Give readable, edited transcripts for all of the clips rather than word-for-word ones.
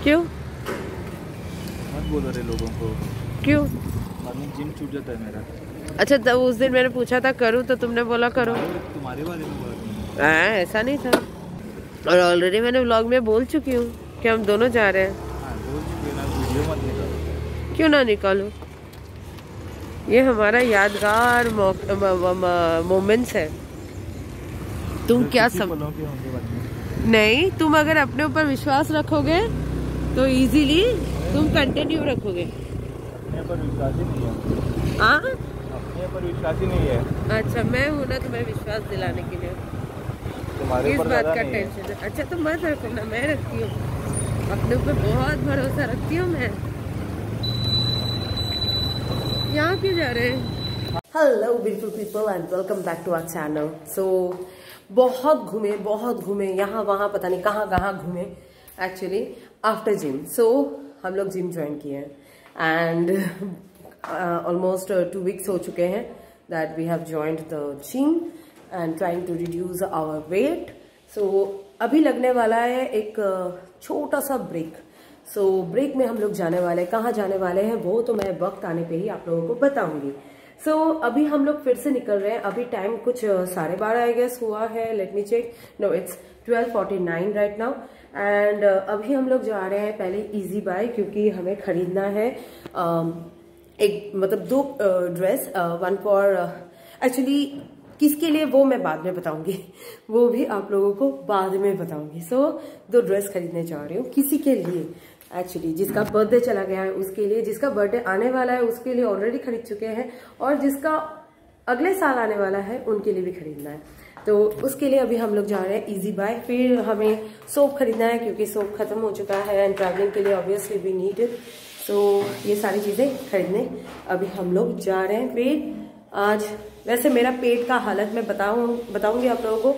क्यों? मत बोलो रे लोगों को। क्यों? जिम छूट जाता है मेरा। अच्छा, तब उस दिन मैंने पूछा था करूँ तो तुमने बोला करो। तुम्हारे बारे में बोला। ऐसा नहीं था। और ऑलरेडी मैंने व्लॉग में बोल चुकी हूँ कि हम दोनों जा रहे हैं। हाँ, बोल चुकी है ना, वीडियो मत निकालो। क्यों ना निकालूं? ये हमारा यादगार मोमेंट्स है। तुम क्या नहीं, तुम अगर अपने ऊपर विश्वास रखोगे तो इजीली तुम कंटिन्यू रखोगे। अपने ऊपर विश्वास ही नहीं है। हाँ, अपने ऊपर विश्वास ही नहीं है। अच्छा, मैं हूँ ना तुम्हें विश्वास दिलाने के लिए। तुम्हारे किस ऊपर बात ज़्यादा का नहीं है। टेंशन है? अच्छा, तो मत रखो ना, मैं रखती हूँ। अपने ऊपर बहुत भरोसा रखती हूँ मैं। यहाँ क्यों जा रहे हैं? Hello beautiful people and welcome back to our channel. So बहुत घूमे यहाँ वहाँ, पता नहीं कहाँ कहाँ घूमे एक्चुअली आफ्टर जिम। सो हम लोग जिम ज्वाइन किए हैं एंड ऑलमोस्ट 2 वीक्स हो चुके हैं that we have joined the gym and trying to reduce our weight. So अभी लगने वाला है एक छोटा सा ब्रेक। सो ब्रेक में हम लोग जाने वाले हैं, कहाँ जाने वाले हैं वो तो मैं वक्त आने पे ही आप लोगों को बताऊंगी। सो अभी हम लोग फिर से निकल रहे हैं। अभी टाइम कुछ 12:30 आई गेस हुआ है। Let me check. No, it's 12:49 right now. And अभी हम लोग जा रहे हैं पहले इजी बाय, क्योंकि हमें खरीदना है एक मतलब 2 ड्रेस, वन फॉर एक्चुअली किसके लिए वो मैं बाद में बताऊंगी, वो भी आप लोगों को बाद में बताऊंगी। सो 2 ड्रेस खरीदने जा रही हूँ किसी के लिए एक्चुअली, जिसका बर्थडे चला गया है उसके लिए, जिसका बर्थडे आने वाला है उसके लिए ऑलरेडी खरीद चुके हैं, और जिसका अगले साल आने वाला है उनके लिए भी खरीदना है। तो उसके लिए अभी हम लोग जा रहे हैं इजी बाय। फिर हमें सोप खरीदना है क्योंकि सोप खत्म हो चुका है एंड ट्रैवलिंग के लिए ऑब्वियसली वी नीड इट। सो ये सारी चीजें खरीदने अभी हम लोग जा रहे हैं। फिर आज वैसे मेरा पेट का हालत मैं बताऊंगी आप लोगों को।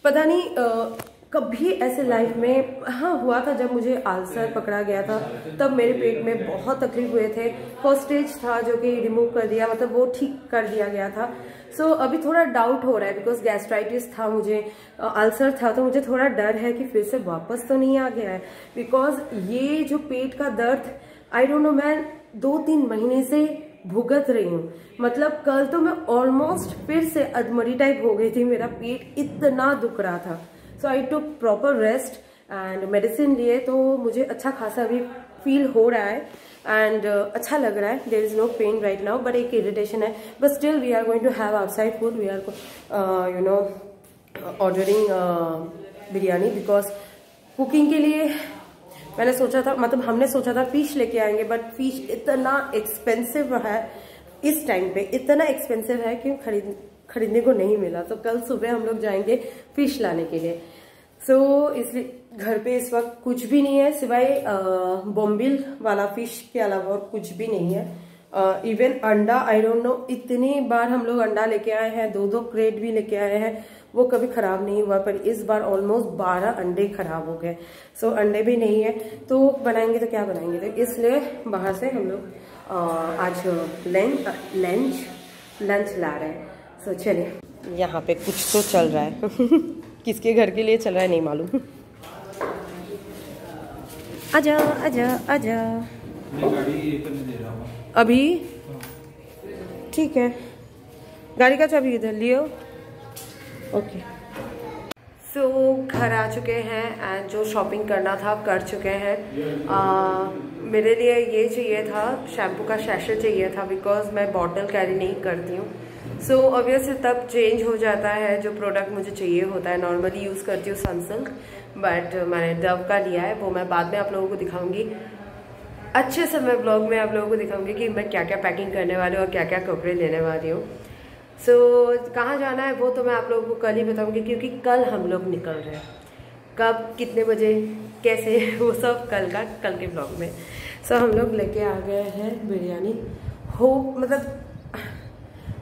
पता नहीं कभी ऐसे लाइफ में हाँ हुआ था जब मुझे अल्सर पकड़ा गया था, तब मेरे पेट में बहुत तकलीफ हुए थे। फर्स्ट स्टेज था जो कि रिमूव कर दिया, मतलब वो ठीक कर दिया गया था। सो अभी थोड़ा डाउट हो रहा है बिकॉज गैस्ट्राइटिस था, मुझे अल्सर था, तो मुझे थोड़ा डर है कि फिर से वापस तो नहीं आ गया है। बिकॉज ये जो पेट का दर्द आई डोंट नो, मैं 2-3 महीने से भुगत रही हूँ। मतलब कल तो मैं ऑलमोस्ट फिर से अधमरी टाइप हो गई थी, मेरा पेट इतना दुख रहा था। सो आई टुक प्रॉपर रेस्ट एंड मेडिसिन लिए, तो मुझे अच्छा खासा अभी फील हो रहा है एंड अच्छा लग रहा है। There is no pain right now, but एक इरिटेशन है। But still we are going to have outside food. We are you know ordering biryani, because cooking के लिए मैंने सोचा था, मतलब हमने सोचा था फिश लेके आएंगे, बट फिश इतना एक्सपेंसिव है इस टाइम पे, इतना एक्सपेंसिव है कि खरीदने को नहीं मिला। तो कल सुबह हम लोग जाएंगे फिश लाने के लिए। सो इसलिए घर पे इस वक्त कुछ भी नहीं है सिवाय बॉम्बिल वाला फिश के अलावा और कुछ भी नहीं है। इवन अंडा, आई डोंट नो, इतनी बार हम लोग अंडा लेके आए हैं, 2-2 क्रेट भी लेके आए हैं, वो कभी खराब नहीं हुआ, पर इस बार ऑलमोस्ट 12 अंडे खराब हो गए। सो अंडे भी नहीं है, तो बनाएंगे तो क्या बनाएंगे, तो इसलिए बाहर से हम लोग आज लंच ला रहे हैं। सो चलिए, यहाँ पे कुछ तो चल रहा है किसके घर के लिए चल रहा है नहीं मालूम। आजा आजा आजा, अभी ठीक है, गाड़ी का चाबी इधर लियो। ओके। सो घर आ चुके हैं एंड जो शॉपिंग करना था कर चुके हैं। मेरे लिए ये चाहिए था, शैम्पू का शैशे चाहिए था, बिकॉज मैं बॉटल कैरी नहीं करती हूँ। सो ऑब्वियसली तब चेंज हो जाता है जो प्रोडक्ट मुझे चाहिए होता है। नॉर्मली यूज़ करती हूँ सनसिल्क, बट मैंने डव का लिया है, वो मैं बाद में आप लोगों को दिखाऊंगी। अच्छे से मैं ब्लॉग में आप लोगों को दिखाऊंगी कि मैं क्या क्या पैकिंग करने वाली हूँ और क्या क्या कपड़े लेने वाली हूँ। सो कहाँ जाना है वो तो मैं आप लोगों को कल ही बताऊंगी, क्योंकि कल हम लोग निकल रहे हैं। कब, कितने बजे, कैसे, वो सब कल के ब्लॉग में। सो हम लोग लेके आ गए हैं बिरयानी। मतलब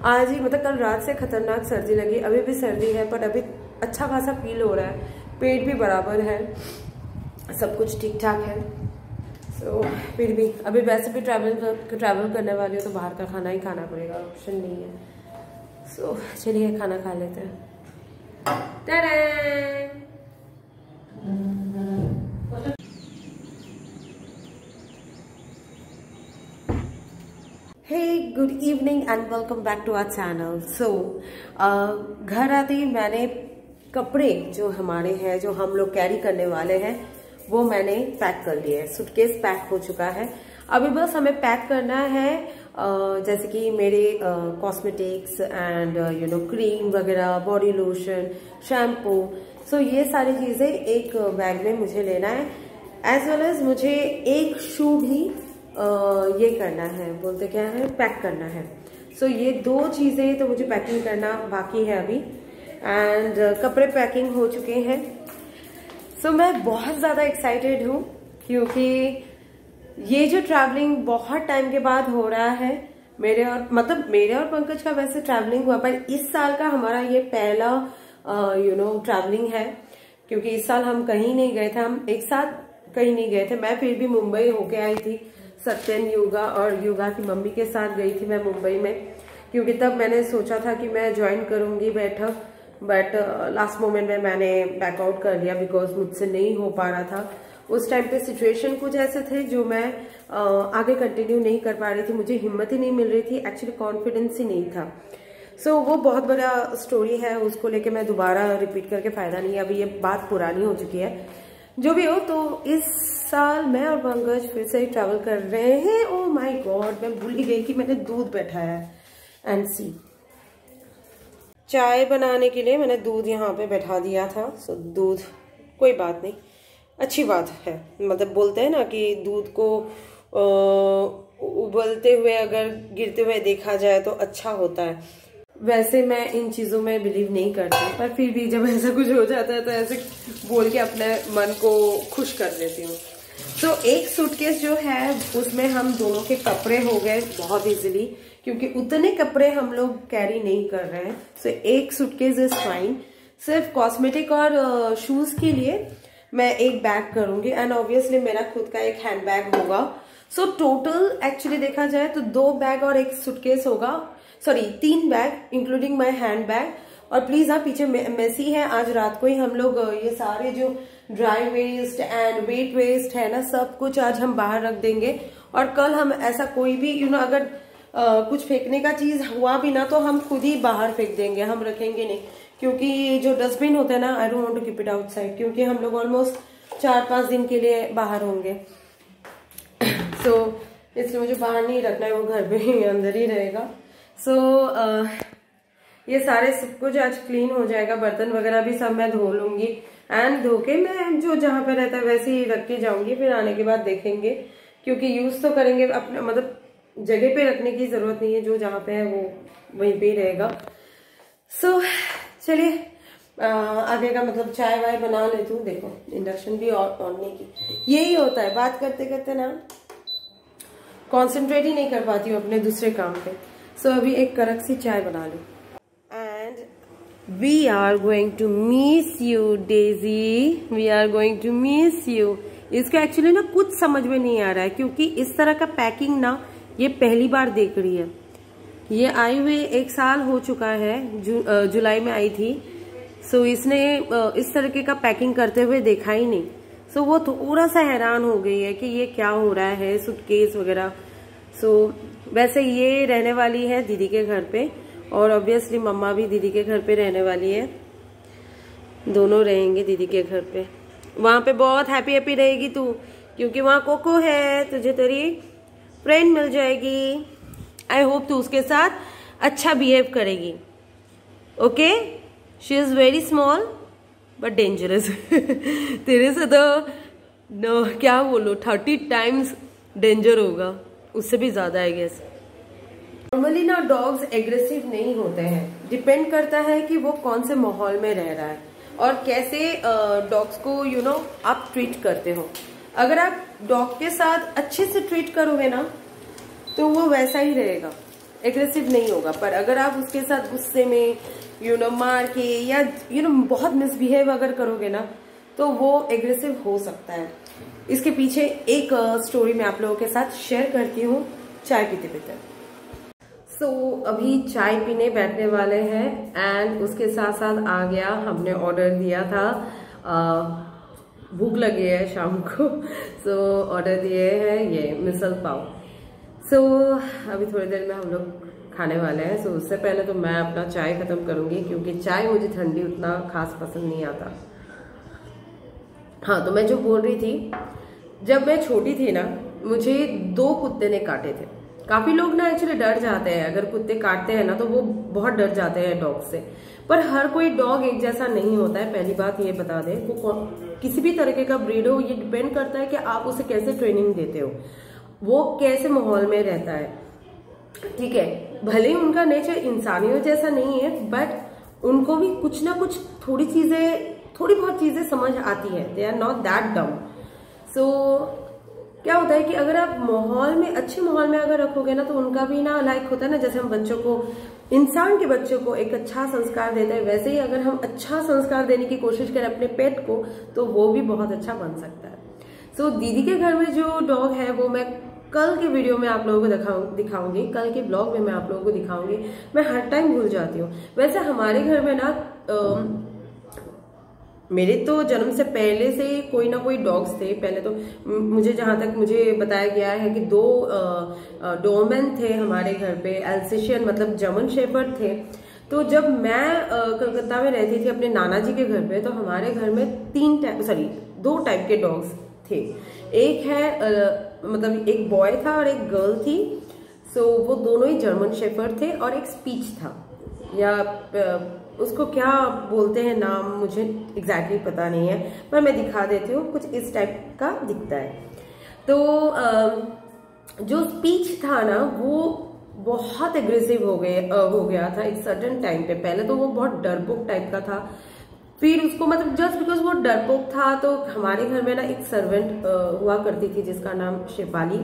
आज ही, मतलब कल रात से खतरनाक सर्दी लगी, अभी भी सर्दी है, पर अभी अच्छा खासा फील हो रहा है, पेट भी बराबर है, सब कुछ ठीक ठाक है। सो फिर भी अभी वैसे भी ट्रैवल करने वाली हो तो बाहर का खाना ही खाना पड़ेगा, ऑप्शन नहीं है। सो चलिए खाना खा लेते हैं। Good evening and welcome back to our channel. So घर आते ही मैंने कपड़े जो हमारे हैं, जो हम लोग कैरी करने वाले हैं, वो मैंने पैक कर लिए। सूटकेस पैक हो चुका है, अभी बस हमें पैक करना है जैसे कि मेरे कॉस्मेटिक्स एंड क्रीम वगैरह, बॉडी लोशन, शैम्पू। सो ये सारी चीजें एक बैग में मुझे लेना है। एज वेल एज मुझे एक शू भी ये करना है, बोलते क्या है, पैक करना है। सो ये दो चीजें तो मुझे पैकिंग करना बाकी है अभी। एंड कपड़े पैकिंग हो चुके हैं। सो मैं बहुत ज्यादा एक्साइटेड हूँ क्योंकि ये जो ट्रैवलिंग बहुत टाइम के बाद हो रहा है, मेरे और पंकज का वैसे ट्रैवलिंग हुआ, पर इस साल का हमारा ये पहला ट्रैवलिंग है। क्योंकि इस साल हम कहीं नहीं गए थे, हम एक साथ कहीं नहीं गए थे। मैं फिर भी मुंबई होके आई थी, सत्यन, युगा और युगा की मम्मी के साथ गई थी मैं मुंबई में। क्योंकि तब मैंने सोचा था कि मैं ज्वाइन करूंगी बैठक, बट लास्ट मोमेंट में मैंने बैकआउट कर लिया बिकॉज मुझसे नहीं हो पा रहा था। उस टाइम पे सिचुएशन कुछ ऐसे थे जो मैं आगे कंटिन्यू नहीं कर पा रही थी, मुझे हिम्मत ही नहीं मिल रही थी, एक्चुअली कॉन्फिडेंस ही नहीं था। सो वो बहुत बड़ा स्टोरी है, उसको लेके मैं दोबारा रिपीट करके फायदा नहीं है, अभी ये बात पुरानी हो चुकी है। जो भी हो, तो इस साल मैं और पंकज फिर से ट्रैवल कर रहे हैं। ओह माय गॉड, मैं भूल ही गई कि मैंने दूध बैठाया है। एंड सी, चाय बनाने के लिए मैंने दूध यहाँ पे बैठा दिया था। सो दूध, कोई बात नहीं, अच्छी बात है। मतलब बोलते हैं ना कि दूध को उबलते हुए अगर गिरते हुए देखा जाए तो अच्छा होता है। वैसे मैं इन चीजों में बिलीव नहीं करती, पर फिर भी जब ऐसा कुछ हो जाता है तो ऐसे बोल के अपने मन को खुश कर लेती हूँ। तो एक सूटकेस जो है उसमें हम दोनों के कपड़े हो गए बहुत इजीली, क्योंकि उतने कपड़े हम लोग कैरी नहीं कर रहे हैं। सो एक सूटकेस इज फाइन। सिर्फ कॉस्मेटिक और शूज के लिए मैं एक बैग करूंगी एंड ऑब्वियसली मेरा खुद का एक हैंड बैग होगा। सो टोटल एक्चुअली देखा जाए तो 2 बैग और एक सूटकेस होगा, sorry 3 bag including my hand bag. और प्लीज हाँ, पीछे मेसी है, आज रात को ही हम लोग ये सारे जो dry waste and wet waste है ना, सब कुछ आज हम बाहर रख देंगे। और कल हम ऐसा कोई भी अगर कुछ फेंकने का चीज हुआ भी ना, तो हम खुद ही बाहर फेंक देंगे, हम रखेंगे नहीं। क्योंकि जो डस्टबिन होता है ना, I don't want to keep it outside, क्योंकि हम लोग ऑलमोस्ट 4-5 दिन के लिए बाहर होंगे। सो इसलिए मुझे बाहर नहीं रखना है, वो घर पे ही अंदर ही रहेगा। सो ये सारे सब कुछ आज क्लीन हो जाएगा, बर्तन वगैरह भी सब मैं धो लूंगी एंड धो के मैं जो जहाँ पे रहता है वैसे ही रख के जाऊंगी। फिर आने के बाद देखेंगे, क्योंकि यूज तो करेंगे अपने, मतलब जगह पे रखने की जरूरत नहीं है, जो जहाँ पे है वो वहीं पे ही रहेगा। सो चलिए आगे का मतलब चाय वाय बना लेती हूँ। देखो इंडक्शन भी ऑन नहीं की, यही होता है बात करते करते ना, कॉन्सेंट्रेट ही नहीं कर पाती हूँ अपने दूसरे काम पे। सो अभी एक कड़क सी चाय बना लूं। And we are going to miss you Daisy, we are going to miss you. इसका एक्चुअली ना कुछ समझ में नहीं आ रहा है, क्योंकि इस तरह का पैकिंग ना ये पहली बार देख रही है। ये आई हुए 1 साल हो चुका है, जुलाई में आई थी। सो इसने इस तरीके का पैकिंग करते हुए देखा ही नहीं। सो वो थोड़ा सा हैरान हो गई है कि ये क्या हो रहा है, सूटकेस वगैरह। सो वैसे ये रहने वाली है दीदी के घर पे, और ऑब्वियसली मम्मा भी दीदी के घर पे रहने वाली है, दोनों रहेंगे दीदी के घर पे। वहां पे बहुत हैप्पी हैप्पी रहेगी तू, क्योंकि वहां कोको है, तुझे तेरी फ्रेंड मिल जाएगी। आई होप तू उसके साथ अच्छा बिहेव करेगी। Okay, she is very small but dangerous. तेरे से तो नो क्या बोलो, 30 टाइम्स डेंजर होगा, उससे भी ज्यादा आई गेस। नॉर्मली ना डॉग्स एग्रेसिव नहीं होते हैं, डिपेंड करता है कि वो कौन से माहौल में रह रहा है और कैसे डॉग्स को आप ट्रीट करते हो। अगर आप डॉग के साथ अच्छे से ट्रीट करोगे ना तो वो वैसा ही रहेगा, एग्रेसिव नहीं होगा। पर अगर आप उसके साथ गुस्से में मार के या बहुत मिसबिहेव अगर करोगे ना, तो वो एग्रेसिव हो सकता है। इसके पीछे एक स्टोरी मैं आप लोगों के साथ शेयर करती हूँ चाय पीते पीते। सो अभी चाय पीने बैठने वाले हैं एंड उसके साथ साथ आ गया, हमने ऑर्डर दिया था, भूख लगी है शाम को। सो ऑर्डर दिए हैं ये मिसल पाव। सो अभी थोड़ी देर में हम लोग खाने वाले हैं। सो उससे पहले तो मैं अपना चाय खत्म करूंगी, क्योंकि चाय मुझे ठंडी उतना खास पसंद नहीं आता। हाँ, तो मैं जो बोल रही थी, जब मैं छोटी थी ना, मुझे 2 कुत्ते ने काटे थे। काफी लोग ना एक्चुअली डर जाते हैं, अगर कुत्ते काटते हैं ना तो वो बहुत डर जाते हैं डॉग से। पर हर कोई डॉग एक जैसा नहीं होता है, पहली बात ये बता दें। वो किसी भी तरीके का ब्रीड हो, ये डिपेंड करता है कि आप उसे कैसे ट्रेनिंग देते हो, वो कैसे माहौल में रहता है। ठीक है, भले ही उनका नेचर इंसानियों जैसा नहीं है, बट उनको भी कुछ ना कुछ थोड़ी बहुत चीजें समझ आती है। They are not that dumb. सो क्या होता है कि अगर आप माहौल में, अच्छे माहौल में अगर रखोगे ना, तो उनका भी ना लाइक होता है ना, जैसे हम बच्चों को, इंसान के बच्चों को एक अच्छा संस्कार देते हैं, वैसे ही अगर हम अच्छा संस्कार देने की कोशिश करें अपने पेट को, तो वो भी बहुत अच्छा बन सकता है। सो दीदी के घर में जो डॉग है वो मैं कल के वीडियो में आप लोगों को दिखाऊंगी, कल के ब्लॉग में मैं आप लोगों को दिखाऊंगी। मैं हर टाइम भूल जाती हूँ। वैसे हमारे घर में ना मेरे तो जन्म से पहले से कोई ना कोई डॉग्स थे। पहले तो मुझे, जहां तक मुझे बताया गया है कि 2 डोरमैन थे हमारे घर पे, एल्सेशियन मतलब जर्मन शेफर्ड थे। तो जब मैं कलकत्ता में रहती थी अपने नाना जी के घर पे, तो हमारे घर में 2 टाइप के डॉग्स थे। एक है मतलब एक बॉय था और एक गर्ल थी। सो वो दोनों ही जर्मन शेफर्ड थे, और एक स्पीच था, या उसको क्या बोलते हैं नाम, मुझे एग्जैक्टली पता नहीं है, पर मैं दिखा देती हूँ। कुछ इस टाइप का दिखता है। तो जो स्पीच था ना, वो बहुत एग्रेसिव हो गया था एक सर्टेन टाइम पे। पहले तो वो बहुत डरपोक टाइप का था, फिर उसको मतलब जस्ट बिकॉज वो डरपोक था, तो हमारे घर में ना एक सर्वेंट हुआ करती थी जिसका नाम शेफाली।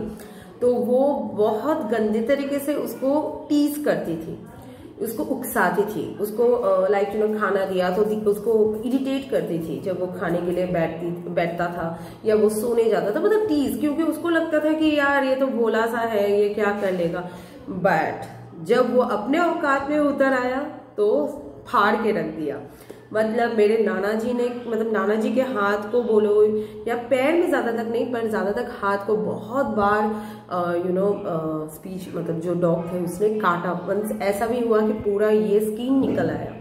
तो वो बहुत गंदे तरीके से उसको टीज करती थी, उसको उकसाती थी, उसको लाइक खाना दिया तो उसको इरिटेट करती थी जब वो खाने के लिए बैठता था या वो सोने जाता था, मतलब टीज, क्योंकि उसको लगता था कि यार ये तो भोला सा है, ये क्या कर लेगा। बट जब वो अपने औकात में उतर आया तो फाड़ के रख दिया। मतलब मेरे नाना जी ने, मतलब नाना जी के हाथ को बोलो या पैर में ज्यादा तक नहीं, पर ज्यादा तक हाथ को बहुत बार स्पीच मतलब जो डॉग थे उसने काटा। ऐसा भी हुआ कि पूरा ये स्किन निकल आया।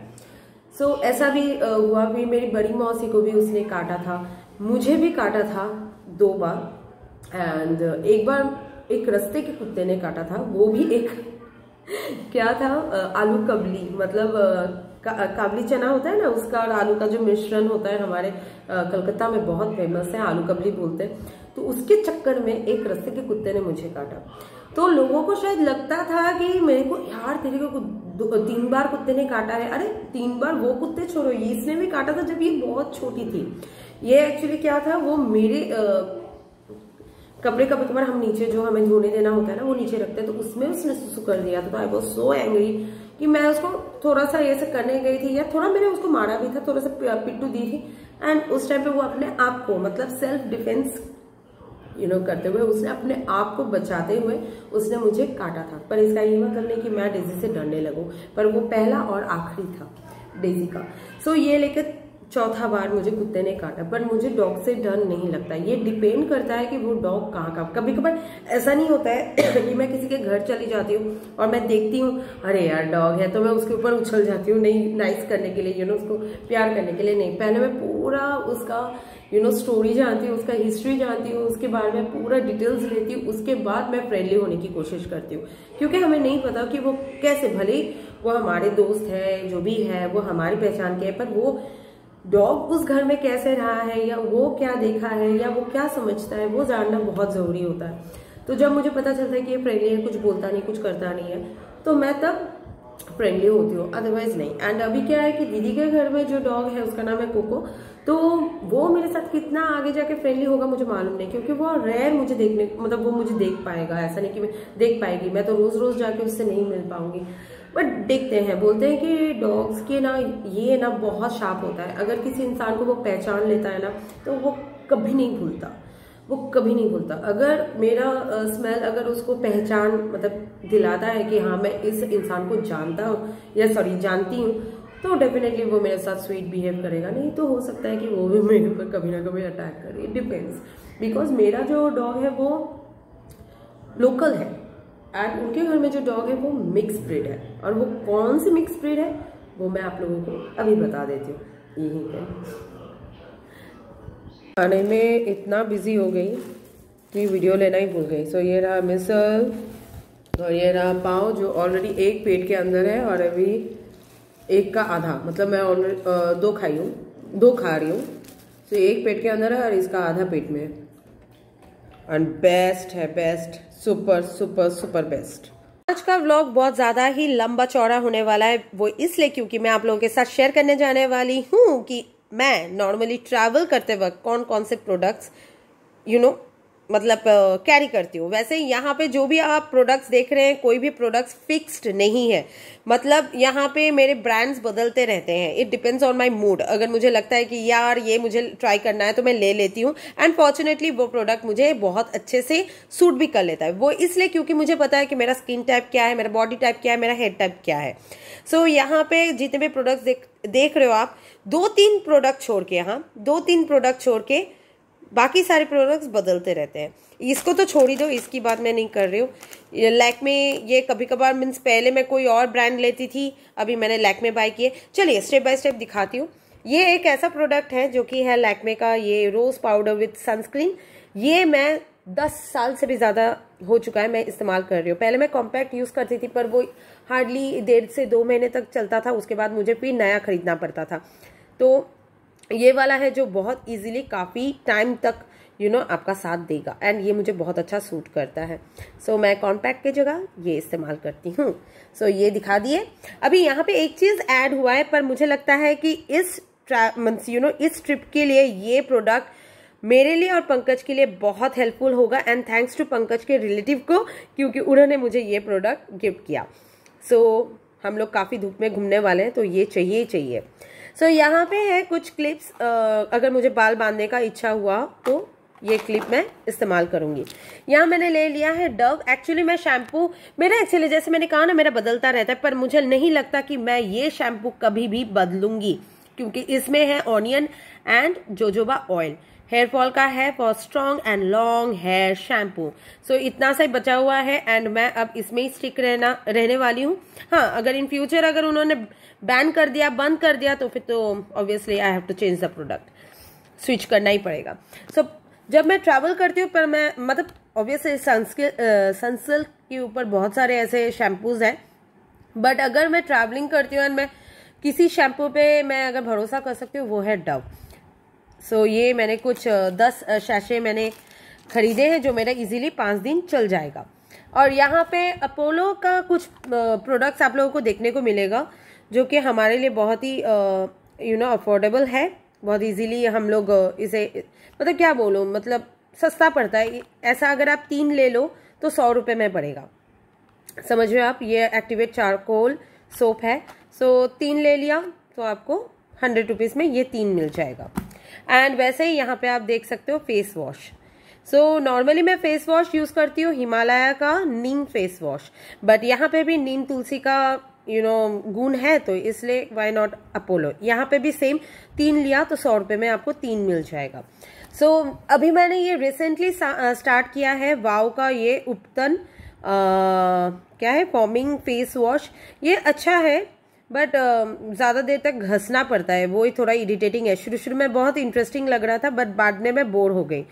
सो ऐसा भी हुआ। भी मेरी बड़ी मौसी को भी उसने काटा था, मुझे भी काटा था 2 बार। एंड एक बार एक रास्ते के कुत्ते ने काटा था, वो भी एक क्या था, आलू कबली, मतलब काबली चना होता है ना उसका, और आलू का जो मिश्रण होता है, हमारे कलकत्ता में बहुत फेमस है, आलू कबली बोलते हैं। तो उसके चक्कर में एक रास्ते के कुत्ते ने मुझे काटा। तो लोगों को शायद लगता था कि मेरे को, यार तेरे को 3 बार कुत्ते ने काटा है। अरे 3 बार वो कुत्ते छोड़ो, इसने भी काटा था जब ये बहुत छोटी थी। ये एक्चुअली क्या था, वो मेरे कपड़े कभी कभार हम नीचे, जो हमें धोने देना होता है ना, वो नीचे रखते हैं, तो उसमें उसने सुसु कर दिया था। तो आई वाज सो एंग्री कि मैं उसको थोड़ा सा ऐसे करने गई थी, या थोड़ा मैंने उसको मारा भी था, थोड़ा सा पिट्टू दी थी। एंड उस टाइम पे वो अपने आप को, मतलब सेल्फ डिफेंस करते हुए, उसने अपने आप को बचाते हुए उसने मुझे काटा था। पर इसका ये मतलब नहीं कि मैं डेजी से डरने लगूं, पर वो पहला और आखिरी था डेजी का। सो ये लेकर 4था बार मुझे कुत्ते ने काटा। पर मुझे डॉग से डर नहीं लगता। ये डिपेंड करता है कि वो डॉग कहाँ का। कभी कभार ऐसा नहीं होता है कि मैं किसी के घर चली जाती हूँ और मैं देखती हूँ अरे यार डॉग है, तो मैं उसके ऊपर उछल जाती हूँ, नहीं नाइस करने के लिए, उसको प्यार करने के लिए नहीं। पहले मैं पूरा उसका स्टोरी जानती हूँ, उसका हिस्ट्री जानती हूँ, उसके बारे में पूरा डिटेल्स लेती हूँ, उसके बाद मैं फ्रेंडली होने की कोशिश करती हूँ। क्योंकि हमें नहीं पता कि वो कैसे, भले वो हमारे दोस्त है, जो भी है वो हमारी पहचान के है, पर वो डॉग उस घर में कैसे रहा है, या वो क्या देखा है, या वो क्या समझता है, वो जानना बहुत जरूरी होता है। तो जब मुझे पता चलता है कि ये फ्रेंडली है, कुछ बोलता नहीं, कुछ करता नहीं है, तो मैं तब फ्रेंडली होती हूँ, अदरवाइज नहीं। एंड अभी क्या है कि दीदी के घर में जो डॉग है उसका नाम है कोको। तो वो मेरे साथ कितना आगे जाके फ्रेंडली होगा मुझे मालूम नहीं, क्योंकि वो रेयर मुझे देखने, मतलब वो मुझे देख पाएगा, ऐसा नहीं कि मैं देख पाएगी, मैं तो रोज रोज जाके उससे नहीं मिल पाऊंगी, बट देखते हैं। बोलते हैं कि डॉग्स के ना ये ना बहुत शार्प होता है, अगर किसी इंसान को वो पहचान लेता है ना तो वो कभी नहीं भूलता, वो कभी नहीं भूलता। अगर मेरा स्मेल अगर उसको पहचान मतलब दिलाता है कि हाँ मैं इस इंसान को जानता हूँ या जानती हूँ, तो डेफिनेटली वो मेरे साथ स्वीट बिहेव करेगा। नहीं तो हो सकता है कि वो भी मेरे ऊपर कभी ना कभी अटैक करे, इट डिपेंड्स। बिकॉज मेरा जो डॉग है वो लोकल है, एंड उनके घर में जो डॉग है वो मिक्स ब्रीड है, और वो कौन सी मिक्स ब्रीड है वो मैं आप लोगों को अभी बता देती हूँ। यही है, खाने में इतना बिजी हो गई कि वीडियो लेना ही भूल गई। सो ये रहा मिसल और ये रहा पाव, जो ऑलरेडी एक पेट के अंदर है और अभी एक का आधा, मतलब मैं ऑलरेडी दो खा रही हूँ। सो एक पेट के अंदर है और इसका आधा पेट में है। एंड बेस्ट है, best, super super super best. आज का व्लॉग बहुत ज़्यादा ही लंबा चौड़ा होने वाला है, वो इसलिए क्योंकि मैं आप लोगों के साथ शेयर करने जाने वाली हूँ कि मैं नॉर्मली ट्रैवल करते वक्त कौन कौन से प्रोडक्ट्स मतलब कैरी करती हूँ। वैसे यहाँ पे जो भी आप प्रोडक्ट्स देख रहे हैं, कोई भी प्रोडक्ट्स फिक्स्ड नहीं है, मतलब यहाँ पे मेरे ब्रांड्स बदलते रहते हैं। It depends on my mood. अगर मुझे लगता है कि यार ये मुझे ट्राई करना है तो मैं ले लेती हूँ, एंड फॉर्चुनेटली वो प्रोडक्ट मुझे बहुत अच्छे से सूट भी कर लेता है। वो इसलिए क्योंकि मुझे पता है कि मेरा स्किन टाइप क्या है, मेरा बॉडी टाइप क्या है, मेरा हेयर टाइप क्या है। सो यहाँ पे जितने भी प्रोडक्ट्स देख रहे हो आप, 2-3 प्रोडक्ट छोड़ के बाकी सारे प्रोडक्ट्स बदलते रहते हैं। इसको तो छोड़ ही दो, इसकी बात मैं नहीं कर रही हूँ। लैक्मे ये कभी कभार मीन्स पहले मैं कोई और ब्रांड लेती थी, अभी मैंने लैक्मे बाय किए। चलिए स्टेप बाय स्टेप दिखाती हूँ। ये एक ऐसा प्रोडक्ट है जो कि है लैक्मे का, ये रोज पाउडर विथ सनस्क्रीन। ये मैं 10 साल से भी ज़्यादा हो चुका है मैं इस्तेमाल कर रही हूँ। पहले मैं कॉम्पैक्ट यूज़ करती थी, पर वो हार्डली 1.5 से 2 महीने तक चलता था, उसके बाद मुझे फिर नया खरीदना पड़ता था। तो ये वाला है जो बहुत इजीली काफ़ी टाइम तक आपका साथ देगा, एंड ये मुझे बहुत अच्छा सूट करता है। सो मैं कॉम्पैक्ट की जगह ये इस्तेमाल करती हूँ। सो ये दिखा दिए। अभी यहाँ पे एक चीज़ ऐड हुआ है, पर मुझे लगता है कि इस ट्रिप के लिए ये प्रोडक्ट मेरे लिए और पंकज के लिए बहुत हेल्पफुल होगा, एंड थैंक्स टू पंकज के रिलेटिव को, क्योंकि उन्होंने मुझे ये प्रोडक्ट गिफ्ट किया। सो हम लोग काफ़ी धूप में घूमने वाले हैं, तो ये चाहिए ही चाहिए। सो यहाँ पे है कुछ क्लिप्स, अगर मुझे बाल बांधने का इच्छा हुआ तो ये क्लिप मैं इस्तेमाल करूंगी। यहाँ मैंने ले लिया है डव। एक्चुअली मैं शैम्पू मेरा जैसे मैंने कहा ना, मेरा बदलता रहता है, पर मुझे नहीं लगता कि मैं ये शैम्पू कभी भी बदलूंगी, क्योंकि इसमें है onion and jojoba oil. Hair fall का है for strong and long hair shampoo. So इतना सा ही बचा हुआ है, एंड मैं अब इसमें ही स्टिक रहने वाली हूँ। हाँ, अगर इन फ्यूचर अगर उन्होंने बैन कर दिया, बंद कर दिया, तो फिर तो obviously I have to change the product, switch करना ही पड़ेगा। सो जब मैं ट्रैवल करती हूँ, पर मैं मतलब ऑब्वियसली सनसिल्क के ऊपर बहुत सारे ऐसे शैम्पूज हैं, बट अगर मैं ट्रैवलिंग करती हूँ एंड मैं किसी शैम्पू पे मैं अगर भरोसा कर सकती हूँ, वो है डव। सो ये मैंने कुछ 10 शैशे मैंने खरीदे हैं, जो मेरा इजीली 5 दिन चल जाएगा। और यहाँ पे अपोलो का कुछ प्रोडक्ट्स आप लोगों को देखने को मिलेगा, जो कि हमारे लिए बहुत ही अफोर्डेबल है। बहुत इजीली हम लोग इसे, मतलब क्या बोलूँ, मतलब सस्ता पड़ता है। ऐसा अगर आप 3 ले लो तो 100 रुपये में पड़ेगा, समझ रहे हो आप। ये एक्टिवेट चारकोल सोप है। सो 3 ले लिया तो आपको 100 रुपीज़ में ये 3 मिल जाएगा। एंड वैसे ही यहाँ पे आप देख सकते हो फेस वॉश। सो नॉर्मली मैं फेस वॉश यूज़ करती हूँ हिमालय का नीम फेस वॉश, बट यहाँ पे भी नीम तुलसी का गुण है, तो इसलिए वाई नॉट अपोलो। यहाँ पे भी सेम 3 लिया तो 100 रुपये में आपको 3 मिल जाएगा। सो अभी मैंने ये रिसेंटली स्टार्ट किया है वाव का ये उपतन क्या है, फॉर्मिंग फेस वॉश। ये अच्छा है, बट ज़्यादा देर तक घसना पड़ता है, वो ही थोड़ा इरिटेटिंग है। शुरू में बहुत इंटरेस्टिंग लग रहा था, बट बाद में मैं बोर हो गई।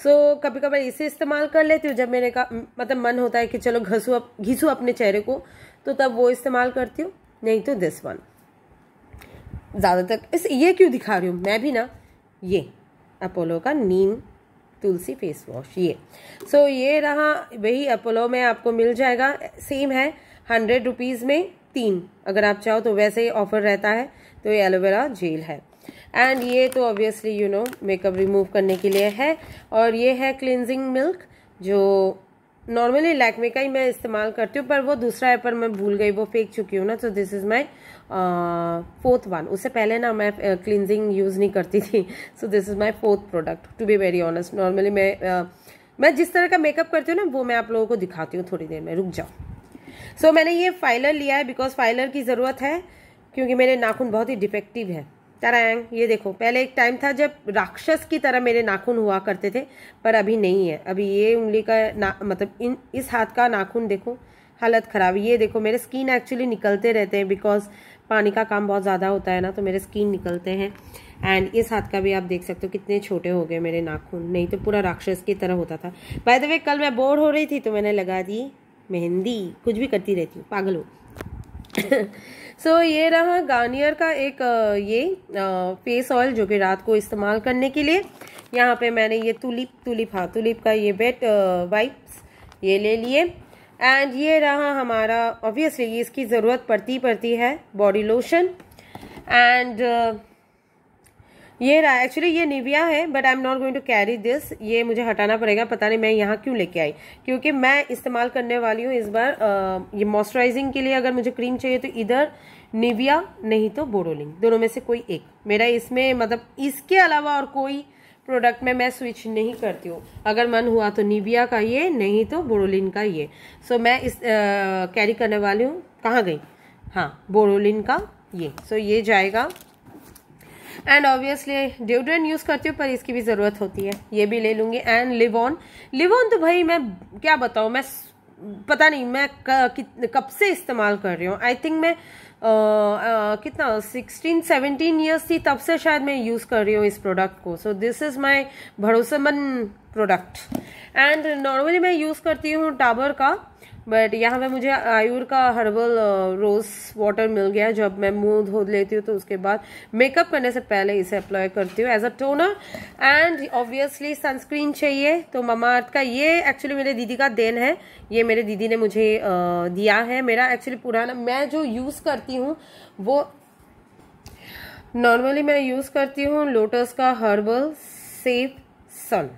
सो कभी कभार इसे इस्तेमाल कर लेती हूँ, जब मेरे का मतलब मन होता है कि चलो घिसू अपने चेहरे को, तो तब वो इस्तेमाल करती हूँ, नहीं तो दिस वन। ज़्यादातर ये क्यों दिखा रही हूँ मैं भी ना, ये अपोलो का नीम तुलसी फेस वॉश ये। सो ये रहा, वही अपोलो में आपको मिल जाएगा, सेम है 100 रुपीज़ में 3, अगर आप चाहो तो वैसे ही ऑफर रहता है। तो ये एलोवेरा जेल है, एंड ये तो ऑब्वियसली मेकअप रिमूव करने के लिए है। और ये है क्लिनजिंग मिल्क, जो नॉर्मली लैक्मे का ही मैं इस्तेमाल करती हूँ, पर वो दूसरा है, पर मैं भूल गई, वो फेंक चुकी हूँ ना। तो this is my 4th one. उससे पहले ना मैं क्लिनजिंग यूज़ नहीं करती थी। So this is my 4th product, to be very honest. Normally मैं जिस तरह का मेकअप करती हूँ ना, वो मैं आप लोगों को दिखाती हूँ थोड़ी देर में, रुक जाओ। सो मैंने ये फाइलर लिया है, बिकॉज फाइलर की ज़रूरत है, क्योंकि मेरे नाखून बहुत ही डिफेक्टिव है। तरंग, ये देखो, पहले एक टाइम था जब राक्षस की तरह मेरे नाखून हुआ करते थे, पर अभी नहीं है। अभी ये उंगली का मतलब इस हाथ का नाखून देखो, हालत ख़राब। ये देखो मेरे स्किन एक्चुअली निकलते रहते हैं, बिकॉज पानी का काम बहुत ज़्यादा होता है ना, तो मेरे स्किन निकलते हैं। एंड इस हाथ का भी आप देख सकते हो कितने छोटे हो गए मेरे नाखून, नहीं तो पूरा राक्षस की तरह होता था। बाय द वे, कल मैं बोर हो रही थी तो मैंने लगा दी मेहंदी, कुछ भी करती रहती हूँ, पागल हो। सो ये रहा गार्नियर का एक ये फेस ऑयल जो कि रात को इस्तेमाल करने के लिए। यहाँ पे मैंने ये तुलिप का ये वेट वाइप्स ये ले लिए। एंड ये रहा हमारा, ऑब्वियसली इसकी ज़रूरत पड़ती है, बॉडी लोशन। एंड ये रहा, एक्चुअली ये निविया है, but I am not going to carry this, ये मुझे हटाना पड़ेगा। पता नहीं मैं यहाँ क्यों लेके आई, क्योंकि मैं इस्तेमाल करने वाली हूँ इस बार ये मॉइस्चराइजिंग के लिए। अगर मुझे क्रीम चाहिए तो इधर निविया नहीं तो बोरोलिन, दोनों में से कोई एक मेरा इसमें, मतलब इसके अलावा और कोई प्रोडक्ट में मैं स्विच नहीं करती हूँ। अगर मन हुआ तो निविया का ये, नहीं तो बोरोलिन का ये। सो मैं इस कैरी करने वाली हूँ, कहाँ गई, हाँ, बोरोलिन का ये। सो ये जाएगा। एंड ऑब्वियसली डिओड्रेंट यूज़ करती हूँ, पर इसकी भी ज़रूरत होती है, ये भी ले लूँगी। एंड लिवॉन तो भाई मैं क्या बताऊँ, मैं पता नहीं मैं कब से इस्तेमाल कर रही हूँ। आई थिंक मैं कितना 16-17 ईयर्स थी तब से शायद मैं यूज़ कर रही हूँ इस प्रोडक्ट को। सो दिस इज़ माई भरोसेमंद प्रोडक्ट। एंड नॉर्मली मैं यूज़ करती हूँ डाबर का, बट यहाँ पे मुझे आयुर का हर्बल रोज वाटर मिल गया। जब मैं मुंह धो लेती हूँ तो उसके बाद मेकअप करने से पहले इसे अप्लाई करती हूँ as a toner. And obviously sunscreen चाहिए, तो ममाअर्थ का ये एक्चुअली मेरे दीदी का देन है, ये मेरे दीदी ने मुझे दिया है। मेरा एक्चुअली पुराना, मैं जो यूज़ करती हूँ वो नॉर्मली मैं यूज़ करती हूँ लोटस का herbal safe sun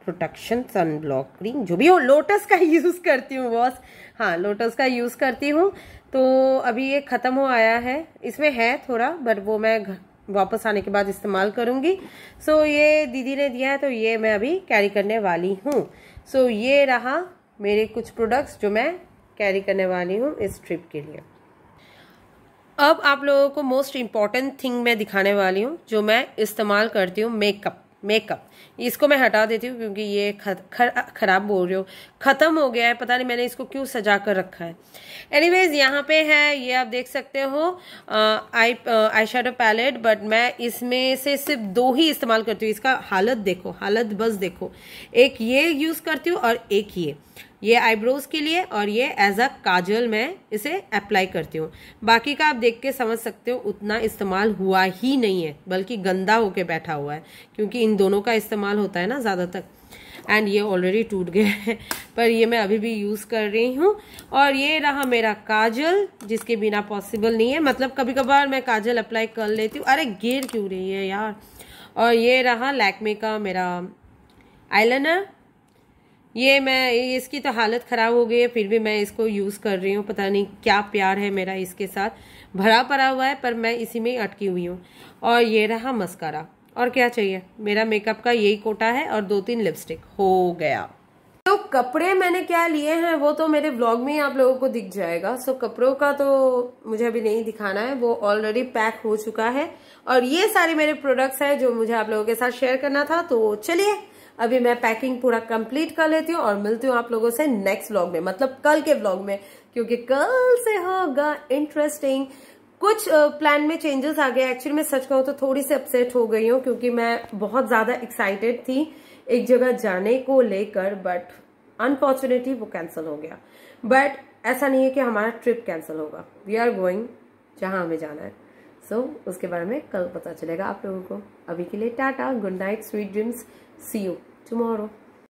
protection sun block cream, जो भी हो, लोटस का यूज़ करती हूँ बॉस, हाँ लोटस का यूज़ करती हूँ। तो अभी ये ख़त्म हो आया है, इसमें है थोड़ा, बट वो मैं वापस आने के बाद इस्तेमाल करूँगी। सो ये दीदी ने दिया है, तो ये मैं अभी कैरी करने वाली हूँ। सो ये रहा मेरे कुछ प्रोडक्ट्स जो मैं कैरी करने वाली हूँ इस ट्रिप के लिए। अब आप लोगों को मोस्ट इम्पॉर्टेंट थिंग मैं दिखाने वाली हूँ जो मैं इस्तेमाल करती हूँ, मेकअप। इसको मैं हटा देती हूँ क्योंकि ये खराब बोल रही हूँ, ख़त्म हो गया है, पता नहीं मैंने इसको क्यों सजा कर रखा है। एनीवेज यहाँ पे है, ये आप देख सकते हो आई शेडो पैलेट, बट मैं इसमें से सिर्फ 2 ही इस्तेमाल करती हूँ। इसका हालत देखो, हालत बस देखो, एक ये यूज़ करती हूँ और एक ये आईब्रोज के लिए, और ये एज अ काजल मैं इसे अप्लाई करती हूँ। बाकी का आप देख के समझ सकते हो उतना इस्तेमाल हुआ ही नहीं है, बल्कि गंदा होके बैठा हुआ है, क्योंकि इन दोनों का इस्तेमाल होता है ना ज़्यादातर। एंड ये ऑलरेडी टूट गया है, पर ये मैं अभी भी यूज़ कर रही हूँ। और ये रहा मेरा काजल, जिसके बिना पॉसिबल नहीं है, मतलब कभी कभार मैं काजल अप्लाई कर लेती हूँ। अरे गिर क्यों रही है यार। और ये रहा लैक्मे का मेरा आईलाइनर, ये मैं, इसकी तो हालत ख़राब हो गई है, फिर भी मैं इसको यूज़ कर रही हूँ। पता नहीं क्या प्यार है मेरा इसके साथ, भरा पड़ा हुआ है, पर मैं इसी में अटकी हुई हूँ। और ये रहा मस्कारा, और क्या चाहिए, मेरा मेकअप का यही कोटा है, और 2-3 लिपस्टिक हो गया। तो कपड़े मैंने क्या लिए हैं वो तो मेरे व्लॉग में ही आप लोगों को दिख जाएगा। सो कपड़ों का तो मुझे अभी नहीं दिखाना है, वो ऑलरेडी पैक हो चुका है। और ये सारे मेरे प्रोडक्ट्स हैं जो मुझे आप लोगों के साथ शेयर करना था। तो चलिए अभी मैं पैकिंग पूरा कंप्लीट कर लेती हूँ और मिलती हूँ आप लोगों से नेक्स्ट व्लॉग में, मतलब कल के व्लॉग में, क्योंकि कल से होगा इंटरेस्टिंग। कुछ प्लान में चेंजेस आ गए। एक्चुअली मैं सच कहूँ तो थोड़ी सी अपसेट हो गई हूँ, क्योंकि मैं बहुत ज्यादा एक्साइटेड थी एक जगह जाने को लेकर, बट अनफॉर्चुनेटली वो कैंसिल हो गया। बट ऐसा नहीं है कि हमारा ट्रिप कैंसिल होगा, वी आर गोइंग जहां हमें जाना है। सो उसके बारे में कल पता चलेगा आप लोगों को। अभी के लिए tata, good night, sweet dreams, see you tomorrow.